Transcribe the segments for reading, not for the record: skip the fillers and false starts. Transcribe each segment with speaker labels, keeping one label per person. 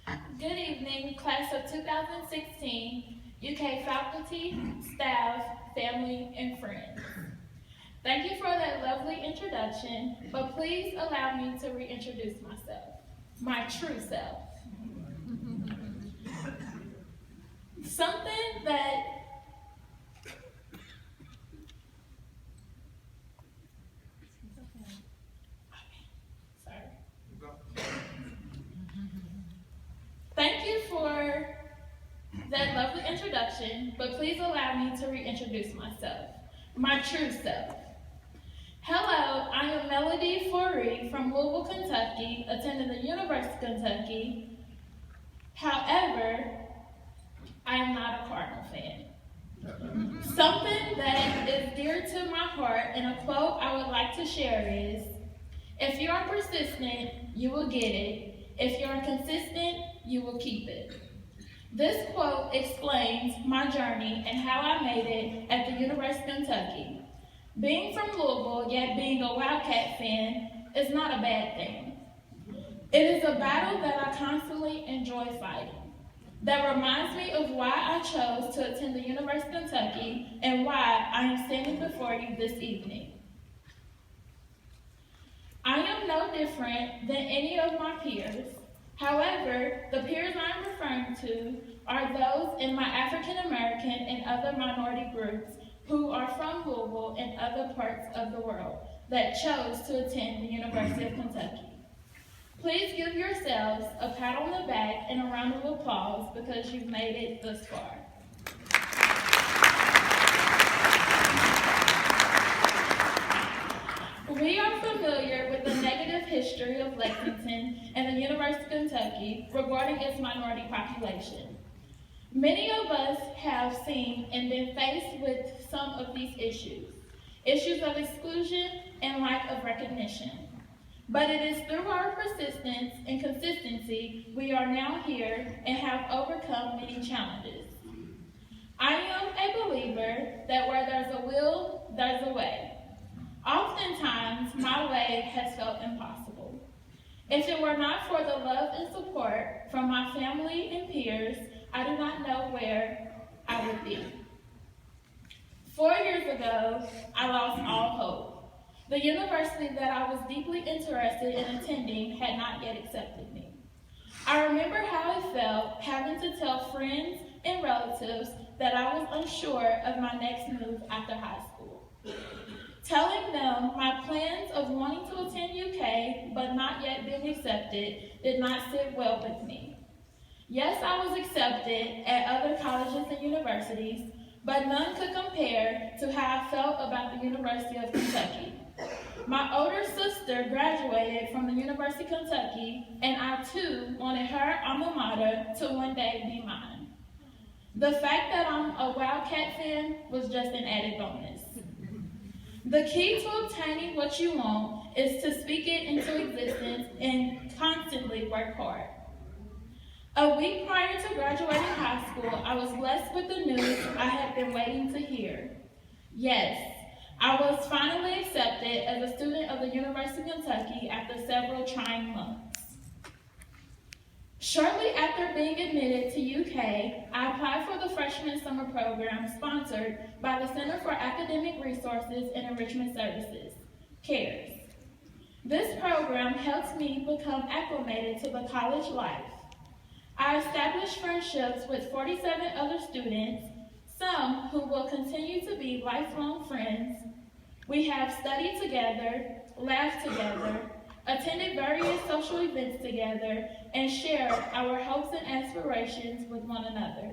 Speaker 1: Good evening, class of 2016, UK faculty, staff, family, and friends. Thank you for that lovely introduction, but please allow me to reintroduce myself, my true self. Something that Thank you for that lovely introduction, but please allow me to reintroduce myself, my true self. Hello, I am Melody Foree from Louisville, Kentucky, attending the University of Kentucky. However, I am not a Cardinal fan. Something that is dear to my heart and a quote I would like to share is, if you are persistent, you will get it. If you are consistent, you will keep it. This quote explains my journey and how I made it at the University of Kentucky. Being from Louisville, yet being a Wildcat fan, is not a bad thing. It is a battle that I constantly enjoy fighting. That reminds me of why I chose to attend the University of Kentucky and why I am standing before you this evening. I am no different than any of my peers. However, the peers I am referring to are those in my African American and other minority groups who are from Louisville and other parts of the world that chose to attend the University of Kentucky. Please give yourselves a pat on the back and a round of applause because you've made it thus far. We are familiar with the negative history of Lexington and the University of Kentucky regarding its minority population. Many of us have seen and been faced with some of these issues of exclusion and lack of recognition. But it is through our persistence and consistency we are now here and have overcome many challenges. I am a believer that where there's a will, there's a way. Oftentimes, my way has felt impossible. If it were not for the love and support from my family and peers, I do not know where I would be. 4 years ago, I lost all hope. The university that I was deeply interested in attending had not yet accepted me. I remember how it felt having to tell friends and relatives that I was unsure of my next move after high school. Telling them my plans of wanting to attend UK but not yet being accepted did not sit well with me. Yes, I was accepted at other colleges and universities, but none could compare to how I felt about the University of Kentucky. My older sister graduated from the University of Kentucky, and I too wanted her alma mater to one day be mine. The fact that I'm a Wildcat fan was just an added bonus. The key to obtaining what you want is to speak it into existence and constantly work hard. A week prior to graduating high school, I was blessed with the news I had been waiting to hear. Yes, I was finally accepted as a student of the University of Kentucky after several trying months. Shortly after being admitted to UK, I applied for the freshman summer program sponsored by the Center for Academic Resources and Enrichment Services, CARES. This program helped me become acclimated to the college life. I established friendships with 47 other students, some who will continue to be lifelong friends. We have studied together, laughed together, attended various social events together, and shared our hopes and aspirations with one another.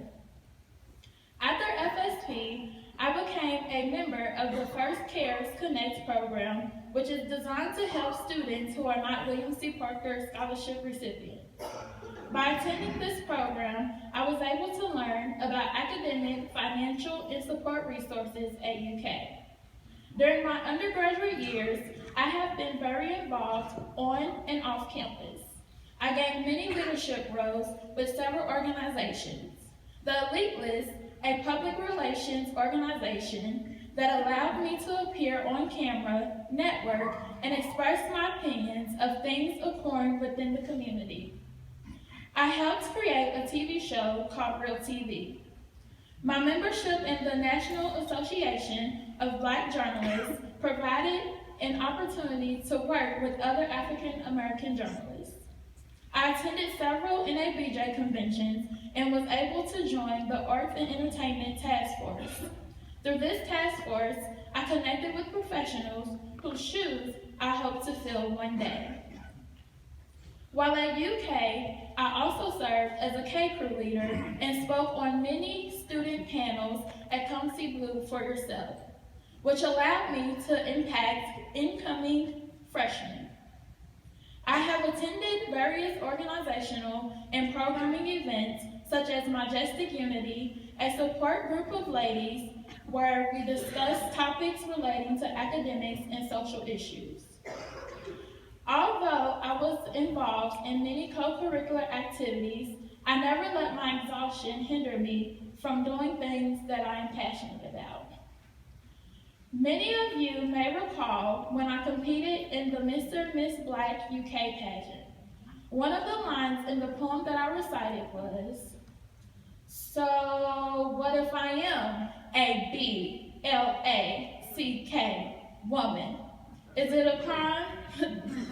Speaker 1: After FSP, I became a member of the first CARES Connect program, which is designed to help students who are not William C. Parker Scholarship recipients. By attending this program, I was able to learn about academic, financial, and support resources at UK. During my undergraduate years, I have been very involved on and off campus. I gained many leadership roles with several organizations. The Elite List, a public relations organization that allowed me to appear on camera, network, and express my opinions of things occurring within the community. I I helped create a TV show called Real TV. My membership in the National Association of Black Journalists provided an opportunity to work with other African American journalists. I attended several NABJ conventions and was able to join the Arts and Entertainment Task Force. Through this task force, I connected with professionals whose shoes I hope to fill one day. While at UK, I also served as a K-Crew leader and spoke on many student panels at Come See Blue for Yourself, which allowed me to impact incoming freshmen. I have attended various organizational and programming events such as Majestic Unity, a support group of ladies where we discuss topics relating to academics and social issues. Although I was involved in many co-curricular activities, I never let my exhaustion hinder me from doing things that I am passionate about. Many of you may recall when I competed in the Mr. Miss Black UK pageant. One of the lines in the poem that I recited was, "So what if I am a BLACK woman? Is it a crime?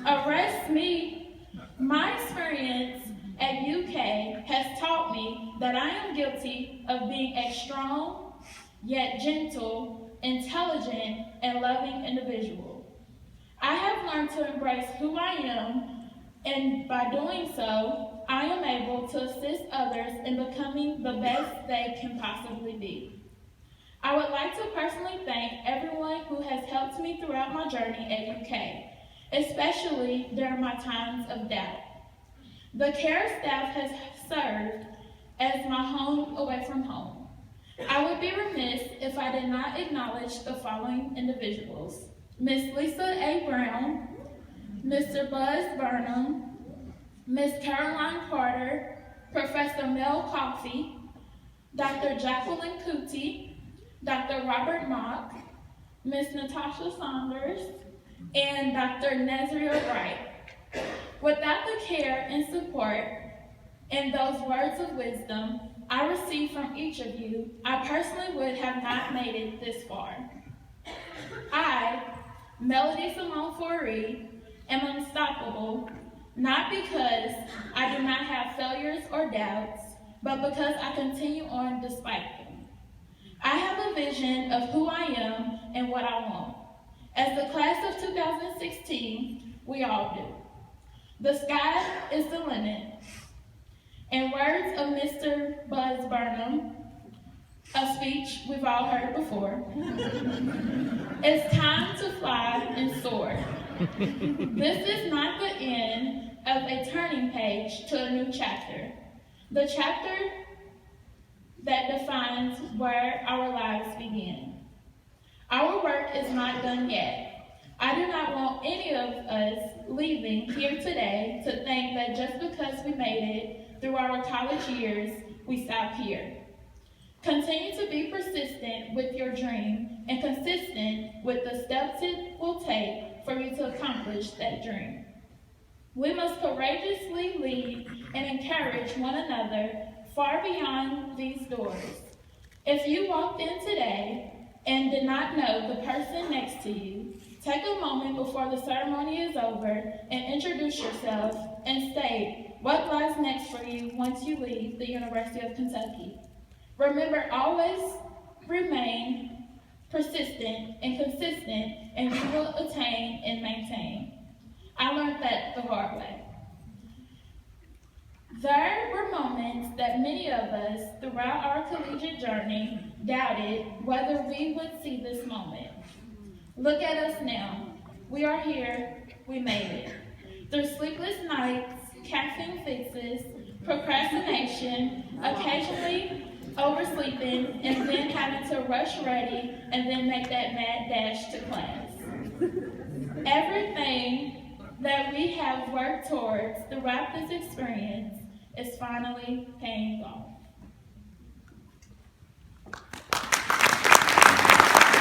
Speaker 1: Arrest me." My experience at UK has taught me that I am guilty of being a strong, yet gentle, intelligent, and loving individual. I have learned to embrace who I am, and by doing so, I am able to assist others in becoming the best they can possibly be. I would like to personally thank everyone who has helped me throughout my journey at UK, especially during my times of doubt. The CARE staff has served as my home away from home. I would be remiss if I did not acknowledge the following individuals: Miss Lisa A. Brown, Mr. Buzz Burnham, Miss Caroline Carter, Professor Mel Coffey, Dr. Jacqueline Cootie, Dr. Robert Mock, Miss Natasha Saunders, and Dr. Nezria Wright. Without the care and support and those words of wisdom I received from each of you, I personally would have not made it this far. I, Melody Simone Foree, am unstoppable, not because I do not have failures or doubts, but because I continue on despite them. I have a vision of who I am and what I want. As the class of 2016, we all do. The sky is the limit. In words of Mr. Buzz Burnham, a speech we've all heard before, it's time to fly and soar. This is not the end of a turning page to a new chapter. The chapter that defines where our lives begin. Our work is not done yet. I do not want any of us leaving here today to think that just because we made it through our college years, we stop here. Continue to be persistent with your dream and consistent with the steps it will take for you to accomplish that dream. We must courageously lead and encourage one another far beyond these doors. If you walked in today and did not know the person next to you, take a moment before the ceremony is over and introduce yourself and state what lies next for you once you leave the University of Kentucky. Remember, always remain persistent and consistent, and you will attain and maintain. I learned that the hard way. There were moments that many of us throughout our collegiate journey doubted whether we would see this moment. Look at us now. We are here. We made it. Through sleepless nights, caffeine fixes, procrastination, occasionally oversleeping, and then having to rush ready and then make that mad dash to class. Everything that we have worked towards throughout this experience is finally paying off.